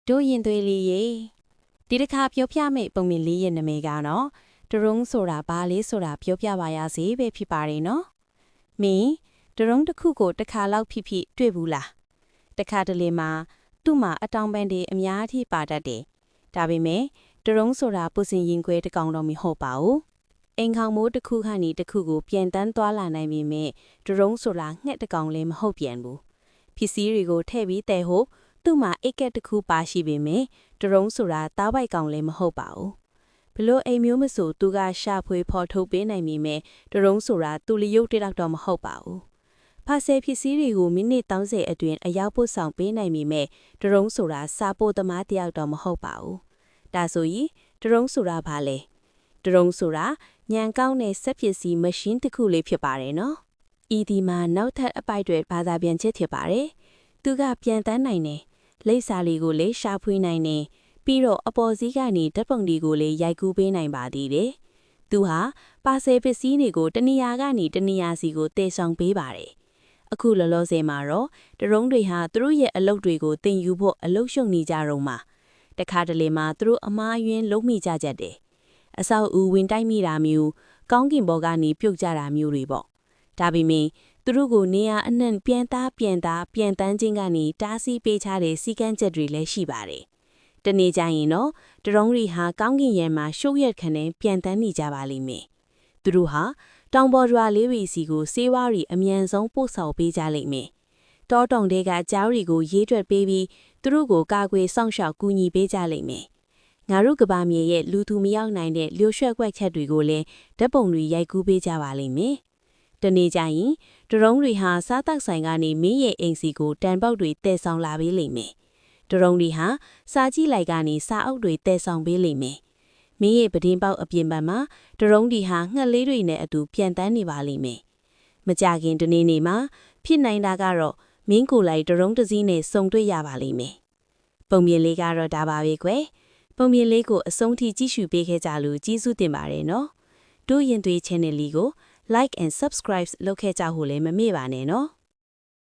တို့ရင်သွေးလေးရေဒီတစ်ခါပြောပြမယ့်ပုံမြင်လေးရဲ့နာမည်ကတော့ဒရုန်းဆိုတာဘာလေးဆိုတာပြောပြပါရစေပဲဖြစ်ပါတယ်နော်မင်းဒရုန်းတစ်ခုကိုတစ်ခါလောက်ဖြစ်တွေ့ဘူးလားတစ်ခါတလေမှာသူ့မှာအတောင်ပန်းတွေအများကြီးပါတတ်တယ်ဒါပေမဲ့ဒရုန်းဆိုတာပူစင်ရင်ခွဲတစ်ကောင်တော့မဟုတ်ပါဘူးအိမ်ခေါင်မိုးတစ်ခုခန့်ဒီတစ်ခုကိုပြန်တန်းသွားလာနိုင်ပေမဲ့ဒရုန်းဆိုတာငှက်တစ်ကောင်လည်းမဟုတ်ပြန်ဘူးဖြစ်စည်းတွေကိုထည့်ပြီးတဲ့ဟုတ်သူ့မှာအိတ်ကက်တစ်ခုပါရှိပေမဲ့ဒရုန်းဆိုတာတားပိုက်ကောင်လည်းမဟုတ်ပါဘူးဘလို့အိမ်မျိုးမဆိုသူကရှာဖွေဖော်ထုတ်ပေးနိုင်ပေမဲ့ဒရုန်းဆိုတာသူ့လျုပ်တိတော့မဟုတ်ပါဘူးဖာဆယ်ဖြစ်စည်းတွေကိုမိနစ်30အတွင်းအရောက်ပို့ဆောင်ပေးနိုင်ပေမဲ့ဒရုန်းဆိုတာစာပို့သမားတယောက်တော့မဟုတ်ပါဘူးဒါဆိုရင်ဒရုန်းဆိုတာဘာလဲဒရုန်းဆိုတာညံကောင်းတဲ့စက်ပစ္စည်းမရှင်းတစ်ခုလေးဖြစ်ပါတယ်နော်ဤဒီမှာနောက်ထပ်အပိုက်တွေဘာသာပြန်ချက်ဖြစ်ပါတယ်သူကပြန်တန်းနိုင်တယ်လိပ်စာလေးကိုလည်းရှာဖွေနိုင်တယ်ပြီးတော့အပေါ်စီးကနေဓာတ်ပုံတွေကိုလည်းရိုက်ကူးပေးနိုင်ပါသေးတယ်သူဟာပါဆယ်ပစ္စည်းတွေကိုတနေရာကနေတနေရာစီကိုတည်ဆောင်ပေးပါတယ်အခုလောလောဆယ်မှာတော့ဒရုန်းတွေဟာသူတို့ရဲ့အလုပ်တွေကိုတင်ယူဖို့အလုပ်ရှုပ်နေကြတော့မှာတခါတလေမှာသူတို့အမားယွင်းလုံးမိကြတယ်အဆောက်အဦဝင်တိုက်မိတာမျိုးကောင်းကင်ဘော်ကနေပြုတ်ကြတာမျိုးတွေပေါ့ဒါပေမဲ့သူတို့ကိုနေရာအနှံ့ပြန်တန်းခြင်းကနေတားဆီးပေးချတဲ့စီကန်းချက်တွေလည်းရှိပါတယ်တနေ့ကျရင်တော့ဒရုန်းတွေဟာကောင်းကင်ယံမှာရှုပ်ရက်ခနဲ့ပြန်တန်းနေကြပါလိမ့်မယ်သူတို့ဟာတောင်ပေါ်ရွာလေးတွေစီကိုစေးဝါးတွေအမြန်ဆုံးပို့ဆောင်ပေးကြလိမ့်မယ်တောတောင်တွေကကြောင်းတွေကိုရေးတွက်ပေးပြီးသူတို့ကိုကာကွယ်စောင့်ရှောက်ကူညီပေးကြလိမ့်မယ်ငါတို့ကဘာမြေရဲ့လူသူမရောက်နိုင်တဲ့လျှို့ရွှက်ကွက်ချက်တွေကိုလည်းဓာတ်ပုံတွေရိုက်ကူးပေးကြပါလိမ့်မယ်တနေ့ကျရင်ဒရုန်းတွေဟာစားတောက်ဆိုင်ကနေမင်းရဲ့အိမ်စီကိုတန်ပေါက်တွေတည်ဆောင်လာပေးလိမ့်မယ်ဒရုန်းတွေဟာစားကြည့်လိုက်ကနေစားအုပ်တွေတည်ဆောင်ပေးလိမ့်မယ်မင်းရဲ့ပဒင်းပေါက်အပြင်ဘက်မှာဒရုန်းတွေဟာငှက်လေးတွေနဲ့အတူပြန်တန်းနေပါလိမ့်မယ်မကြခင်တနေ့နေ့မှာဖြစ်နိုင်တာကတော့မင်းကိုယ်လိုက်ဒရုန်းတစ်စီးနဲ့စုံတွေ့ရပါလိမ့်မယ်ပုံမြင်လေးကတော့ဒါပါပဲကွယ်ပုံမြင်လေးကိုအဆုံးထိကြည့်ရှုပေးခဲ့ကြလို့ကျေးဇူးတင်ပါတယ်နော်တို့ရင်သွေး channel လေးကိုlike and subscribe လုပ်ခဲ့ကြဖို့လည်းမမေ့ပါနဲ့နော်